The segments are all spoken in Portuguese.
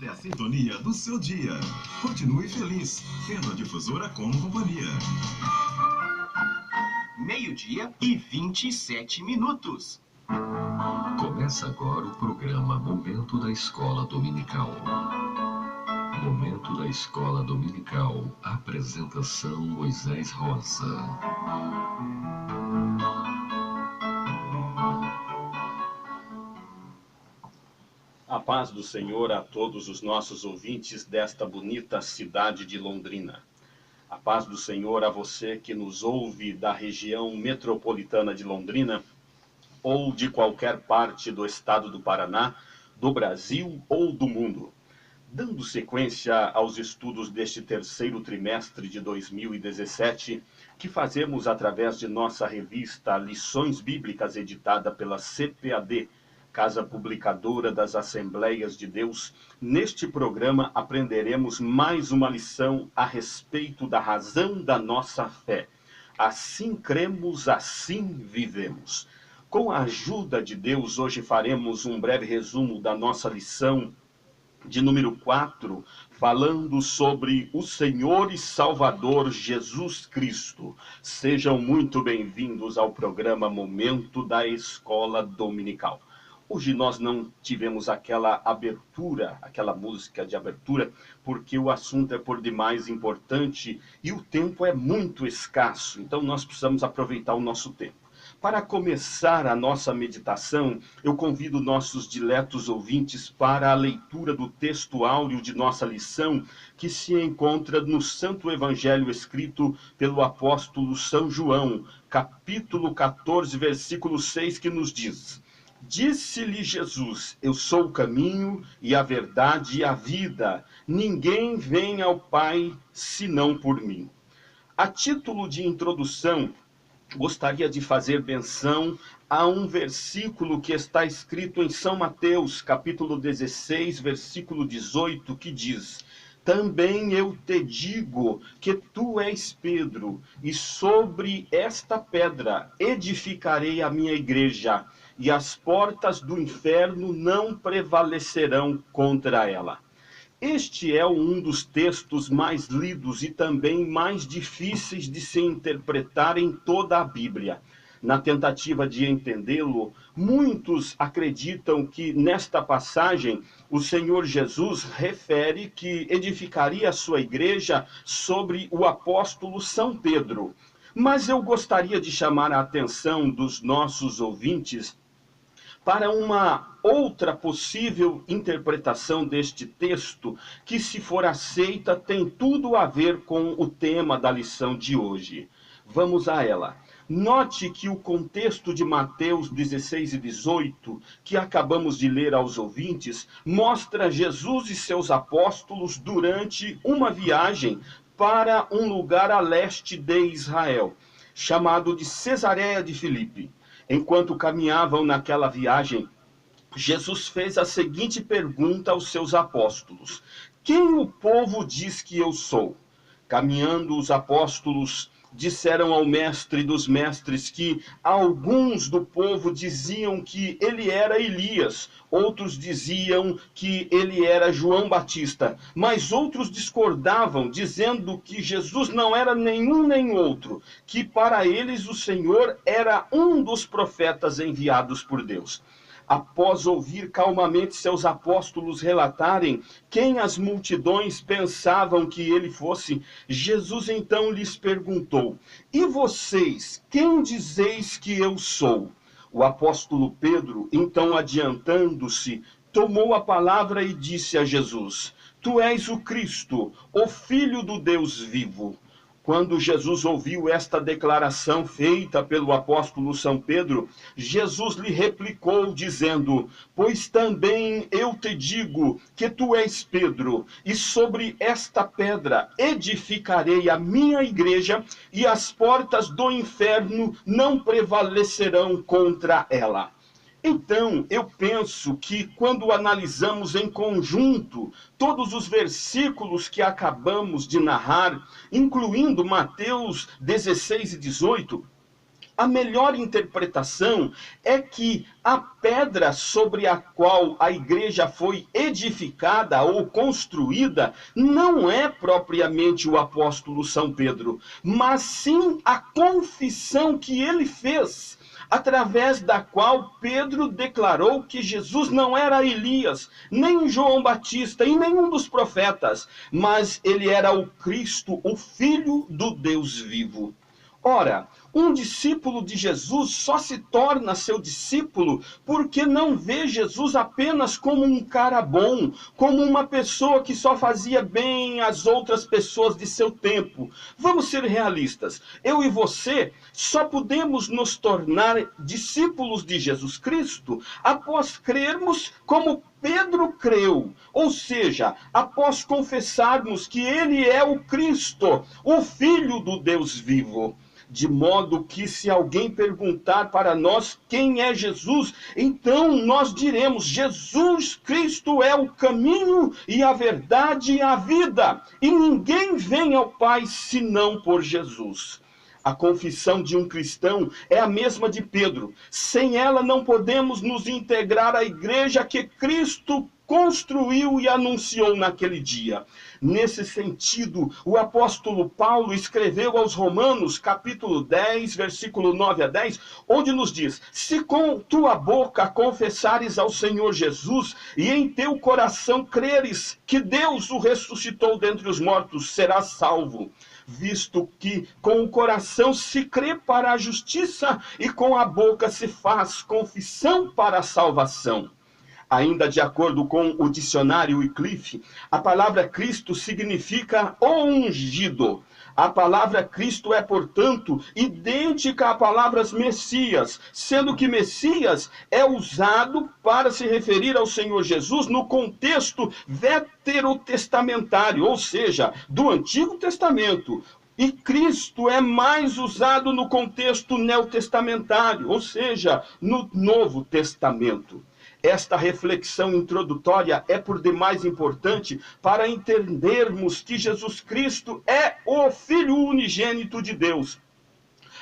É a sintonia do seu dia. Continue feliz, tendo a difusora como companhia. 12h27. Começa agora o programa Momento da Escola Dominical. Momento da Escola Dominical. Apresentação Moisés Rosa. A paz do Senhor a todos os nossos ouvintes desta bonita cidade de Londrina. A paz do Senhor a você que nos ouve da região metropolitana de Londrina ou de qualquer parte do estado do Paraná, do Brasil ou do mundo. Dando sequência aos estudos deste terceiro trimestre de 2017, que fazemos através de nossa revista Lições Bíblicas, editada pela CPAD, Casa Publicadora das Assembleias de Deus, neste programa aprenderemos mais uma lição a respeito da razão da nossa fé. Assim cremos, assim vivemos. Com a ajuda de Deus, hoje faremos um breve resumo da nossa lição de número 4, falando sobre o Senhor e Salvador Jesus Cristo. Sejam muito bem-vindos ao programa Momento da Escola Dominical. Hoje nós não tivemos aquela abertura, aquela música de abertura, porque o assunto é por demais importante e o tempo é muito escasso, então nós precisamos aproveitar o nosso tempo. Para começar a nossa meditação, eu convido nossos diletos ouvintes para a leitura do texto áureo de nossa lição, que se encontra no Santo Evangelho escrito pelo apóstolo São João, capítulo 14, versículo 6, que nos diz: Disse-lhe Jesus, eu sou o caminho e a verdade e a vida. Ninguém vem ao Pai senão por mim. A título de introdução, gostaria de fazer menção a um versículo que está escrito em São Mateus, capítulo 16, versículo 18, que diz: Também eu te digo que tu és Pedro, e sobre esta pedra edificarei a minha igreja, e as portas do inferno não prevalecerão contra ela. Este é um dos textos mais lidos e também mais difíceis de se interpretar em toda a Bíblia. Na tentativa de entendê-lo, muitos acreditam que nesta passagem o Senhor Jesus refere que edificaria a sua igreja sobre o apóstolo São Pedro. Mas eu gostaria de chamar a atenção dos nossos ouvintes para uma outra possível interpretação deste texto, que, se for aceita, tem tudo a ver com o tema da lição de hoje. Vamos a ela. Note que o contexto de Mateus 16 e 18, que acabamos de ler aos ouvintes, mostra Jesus e seus apóstolos durante uma viagem para um lugar a leste de Israel, chamado de Cesareia de Filipe. Enquanto caminhavam naquela viagem, Jesus fez a seguinte pergunta aos seus apóstolos: Quem o povo diz que eu sou? Caminhando, os apóstolos disseram ao mestre dos mestres que alguns do povo diziam que ele era Elias, outros diziam que ele era João Batista, mas outros discordavam, dizendo que Jesus não era nenhum nem outro, que para eles o Senhor era um dos profetas enviados por Deus. Após ouvir calmamente seus apóstolos relatarem quem as multidões pensavam que ele fosse, Jesus então lhes perguntou: E vocês, quem dizeis que eu sou? O apóstolo Pedro, então adiantando-se, tomou a palavra e disse a Jesus: Tu és o Cristo, o Filho do Deus vivo. Quando Jesus ouviu esta declaração feita pelo apóstolo São Pedro, Jesus lhe replicou, dizendo: Pois também eu te digo que tu és Pedro, e sobre esta pedra edificarei a minha igreja, e as portas do inferno não prevalecerão contra ela. Então, eu penso que quando analisamos em conjunto todos os versículos que acabamos de narrar, incluindo Mateus 16 e 18, a melhor interpretação é que a pedra sobre a qual a igreja foi edificada ou construída não é propriamente o apóstolo São Pedro, mas sim a confissão que ele fez, através da qual Pedro declarou que Jesus não era Elias, nem João Batista e nenhum dos profetas, mas ele era o Cristo, o Filho do Deus vivo. Ora, um discípulo de Jesus só se torna seu discípulo porque não vê Jesus apenas como um cara bom, como uma pessoa que só fazia bem às outras pessoas de seu tempo. Vamos ser realistas. Eu e você só podemos nos tornar discípulos de Jesus Cristo após crermos como Pedro creu, ou seja, após confessarmos que ele é o Cristo, o Filho do Deus vivo. De modo que se alguém perguntar para nós quem é Jesus, então nós diremos: Jesus Cristo é o caminho e a verdade e a vida, e ninguém vem ao Pai senão por Jesus. A confissão de um cristão é a mesma de Pedro. Sem ela não podemos nos integrar à igreja que Cristo construiu e anunciou naquele dia. Nesse sentido, o apóstolo Paulo escreveu aos Romanos, capítulo 10, versículo 9 a 10, onde nos diz: se com tua boca confessares ao Senhor Jesus e em teu coração creres que Deus o ressuscitou dentre os mortos, serás salvo. Visto que com o coração se crê para a justiça e com a boca se faz confissão para a salvação. Ainda de acordo com o dicionário Wycliffe, a palavra Cristo significa o ungido. A palavra Cristo é, portanto, idêntica à palavra Messias, sendo que Messias é usado para se referir ao Senhor Jesus no contexto veterotestamentário, ou seja, do Antigo Testamento. E Cristo é mais usado no contexto neotestamentário, ou seja, no Novo Testamento. Esta reflexão introdutória é por demais importante para entendermos que Jesus Cristo é o Filho unigênito de Deus.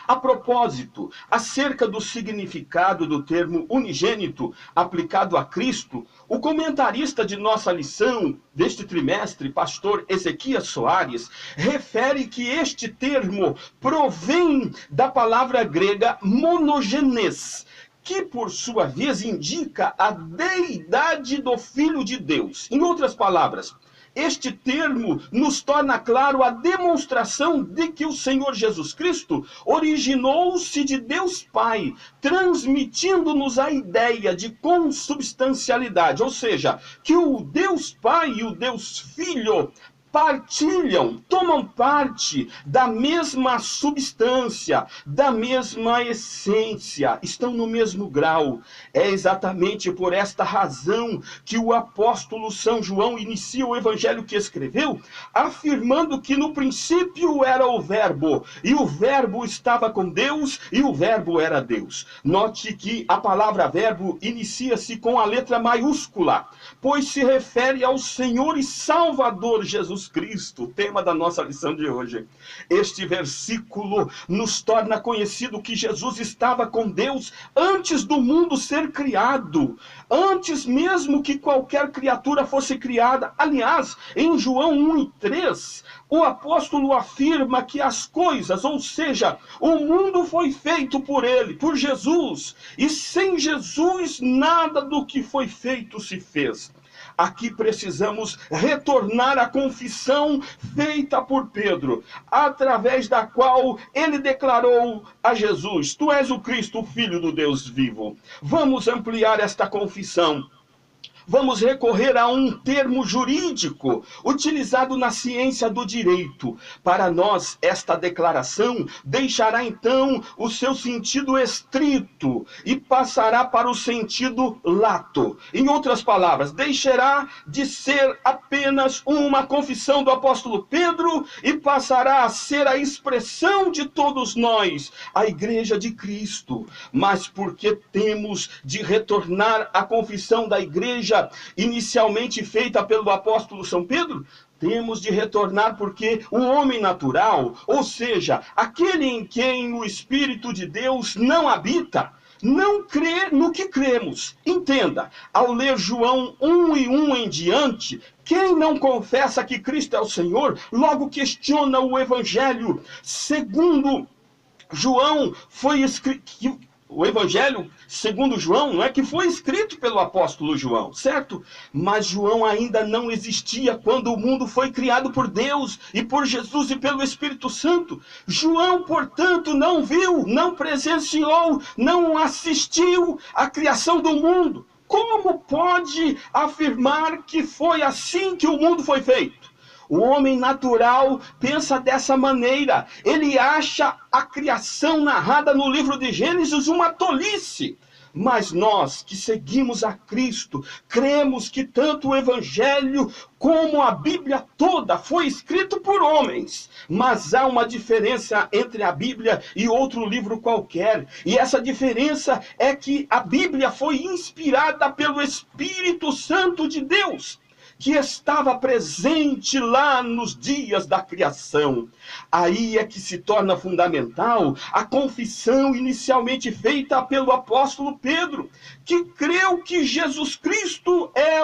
A propósito, acerca do significado do termo unigênito aplicado a Cristo, o comentarista de nossa lição deste trimestre, pastor Ezequias Soares, refere que este termo provém da palavra grega monogenes, que por sua vez indica a deidade do Filho de Deus. Em outras palavras, este termo nos torna claro a demonstração de que o Senhor Jesus Cristo originou-se de Deus Pai, transmitindo-nos a ideia de consubstancialidade, ou seja, que o Deus Pai e o Deus Filho partilham, tomam parte da mesma substância, da mesma essência, estão no mesmo grau. É exatamente por esta razão que o apóstolo São João inicia o evangelho que escreveu, afirmando que no princípio era o Verbo, e o Verbo estava com Deus, e o Verbo era Deus. Note que a palavra Verbo inicia-se com a letra maiúscula, pois se refere ao Senhor e Salvador Jesus Cristo, tema da nossa lição de hoje. Este versículo nos torna conhecido que Jesus estava com Deus antes do mundo ser criado, antes mesmo que qualquer criatura fosse criada. Aliás, em João 1:3, o apóstolo afirma que as coisas, ou seja, o mundo foi feito por ele, por Jesus, e sem Jesus nada do que foi feito se fez. Aqui precisamos retornar à confissão feita por Pedro, através da qual ele declarou a Jesus: tu és o Cristo, o Filho do Deus vivo. Vamos ampliar esta confissão. Vamos recorrer a um termo jurídico utilizado na ciência do direito. Para nós, esta declaração deixará então o seu sentido estrito e passará para o sentido lato. Em outras palavras, deixará de ser apenas uma confissão do apóstolo Pedro e passará a ser a expressão de todos nós, a Igreja de Cristo. Mas porque temos de retornar à confissão da Igreja igreja inicialmente feita pelo apóstolo São Pedro? Temos de retornar porque o homem natural, ou seja, aquele em quem o Espírito de Deus não habita, não crê no que cremos. Entenda, ao ler João 1:1 em diante, quem não confessa que Cristo é o Senhor, logo questiona o Evangelho. Segundo João, foi escrito... O Evangelho, segundo João, não é que foi escrito pelo apóstolo João, certo? Mas João ainda não existia quando o mundo foi criado por Deus e por Jesus e pelo Espírito Santo. João, portanto, não viu, não presenciou, não assistiu à criação do mundo. Como pode afirmar que foi assim que o mundo foi feito? O homem natural pensa dessa maneira. Ele acha a criação narrada no livro de Gênesis uma tolice. Mas nós que seguimos a Cristo, cremos que tanto o Evangelho como a Bíblia toda foi escrito por homens. Mas há uma diferença entre a Bíblia e outro livro qualquer. E essa diferença é que a Bíblia foi inspirada pelo Espírito Santo de Deus, que estava presente lá nos dias da criação. Aí é que se torna fundamental a confissão inicialmente feita pelo apóstolo Pedro, que creu que Jesus é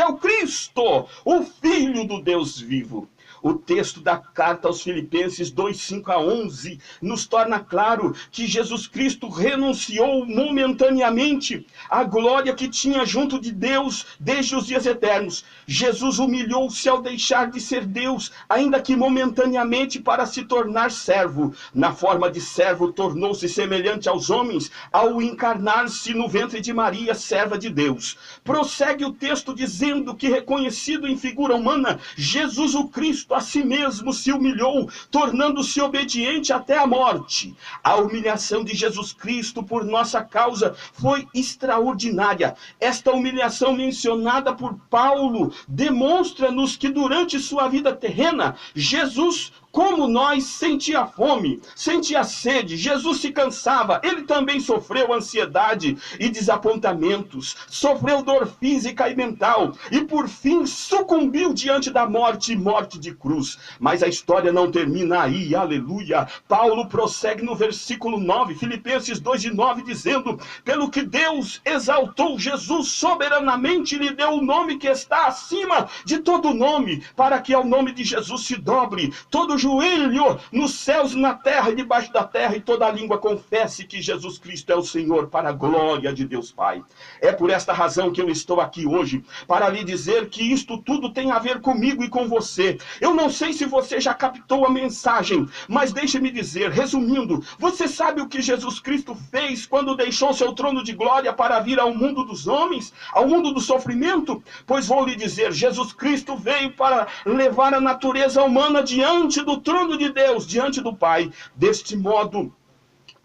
o Cristo, o Filho do Deus vivo. O texto da carta aos Filipenses 2:5-11 nos torna claro que Jesus Cristo renunciou momentaneamente à glória que tinha junto de Deus desde os dias eternos. Jesus humilhou-se ao deixar de ser Deus, ainda que momentaneamente, para se tornar servo. Na forma de servo, tornou-se semelhante aos homens ao encarnar-se no ventre de Maria, serva de Deus. Prossegue o texto dizendo que, reconhecido em figura humana, Jesus o Cristo a si mesmo se humilhou, tornando-se obediente até a morte. A humilhação de Jesus Cristo por nossa causa foi extraordinária. Esta humilhação mencionada por Paulo demonstra-nos que durante sua vida terrena, Jesus, como nós, sentia fome, sentia sede, Jesus se cansava, ele também sofreu ansiedade e desapontamentos, sofreu dor física e mental, e por fim sucumbiu diante da morte de cruz. Mas a história não termina aí, aleluia. Paulo prossegue no versículo 9, Filipenses 2:9, dizendo: pelo que Deus exaltou Jesus soberanamente, lhe deu o nome que está acima de todo nome, para que ao nome de Jesus se dobre todo joelho nos céus, na terra e debaixo da terra, e toda língua confesse que Jesus Cristo é o Senhor, para a glória de Deus Pai. É por esta razão que eu estou aqui hoje, para lhe dizer que isto tudo tem a ver comigo e com você. Eu não sei se você já captou a mensagem, mas deixe-me dizer, resumindo, você sabe o que Jesus Cristo fez quando deixou seu trono de glória para vir ao mundo dos homens, ao mundo do sofrimento? Pois vou lhe dizer, Jesus Cristo veio para levar a natureza humana diante do trono de Deus, diante do Pai. Deste modo,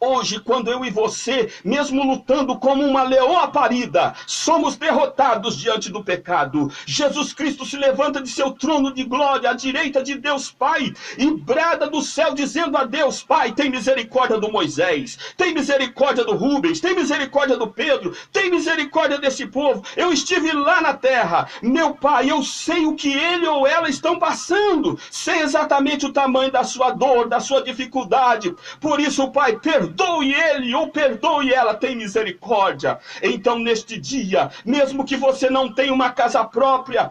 hoje, quando eu e você, mesmo lutando como uma leoa parida, somos derrotados diante do pecado, Jesus Cristo se levanta de seu trono de glória à direita de Deus Pai e brada do céu dizendo a Deus Pai: tem misericórdia do Moisés, tem misericórdia do Rubens, tem misericórdia do Pedro, tem misericórdia desse povo. Eu estive lá na terra, meu Pai, eu sei o que ele ou ela estão passando, sei exatamente o tamanho da sua dor, da sua dificuldade. Por isso, Pai, perdoe ele ou perdoe ela, tem misericórdia. Então, neste dia, mesmo que você não tenha uma casa própria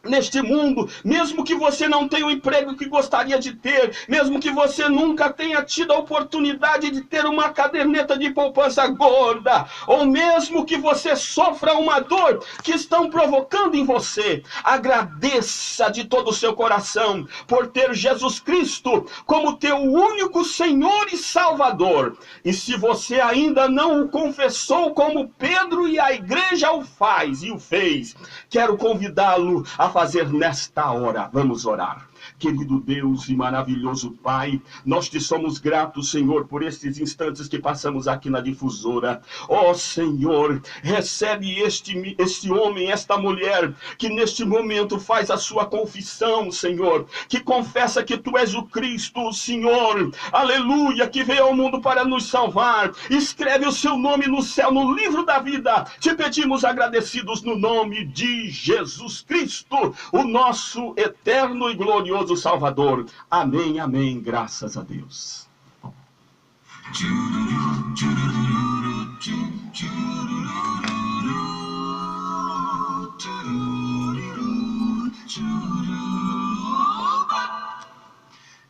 neste mundo, mesmo que você não tenha o emprego que gostaria de ter, mesmo que você nunca tenha tido a oportunidade de ter uma caderneta de poupança gorda, ou mesmo que você sofra uma dor que estão provocando em você, agradeça de todo o seu coração por ter Jesus Cristo como teu único Senhor e Salvador. E se você ainda não o confessou como Pedro e a igreja o faz e o fez, quero convidá-lo a fazer nesta hora. Vamos orar. Querido Deus e maravilhoso Pai, nós te somos gratos, Senhor, por estes instantes que passamos aqui na difusora. Ó Senhor, recebe este homem, esta mulher, que neste momento faz a sua confissão, Senhor, que confessa que Tu és o Cristo, o Senhor, aleluia, que veio ao mundo para nos salvar. Escreve o seu nome no céu, no livro da vida. Te pedimos agradecidos no nome de Jesus Cristo, o nosso eterno e glorioso Salvador. Amém, amém, graças a Deus.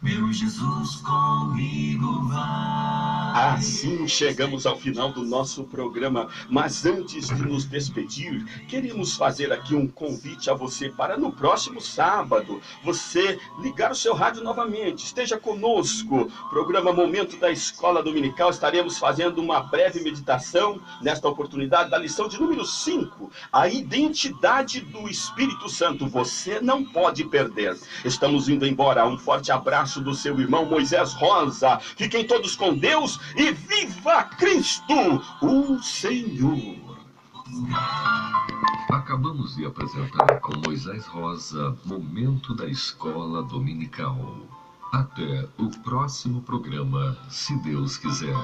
Meu Jesus, comigo vai. Assim chegamos ao final do nosso programa, mas antes de nos despedir, queremos fazer aqui um convite a você para no próximo sábado, você ligar o seu rádio novamente, esteja conosco. Programa Momento da Escola Dominical, estaremos fazendo uma breve meditação, nesta oportunidade, da lição de número 5, a identidade do Espírito Santo. Você não pode perder. Estamos indo embora, um forte abraço do seu irmão Moisés Rosa. Fiquem todos com Deus e viva Cristo, o Senhor! Acabamos de apresentar com Moisés Rosa Momento da Escola Dominical. Até o próximo programa, se Deus quiser.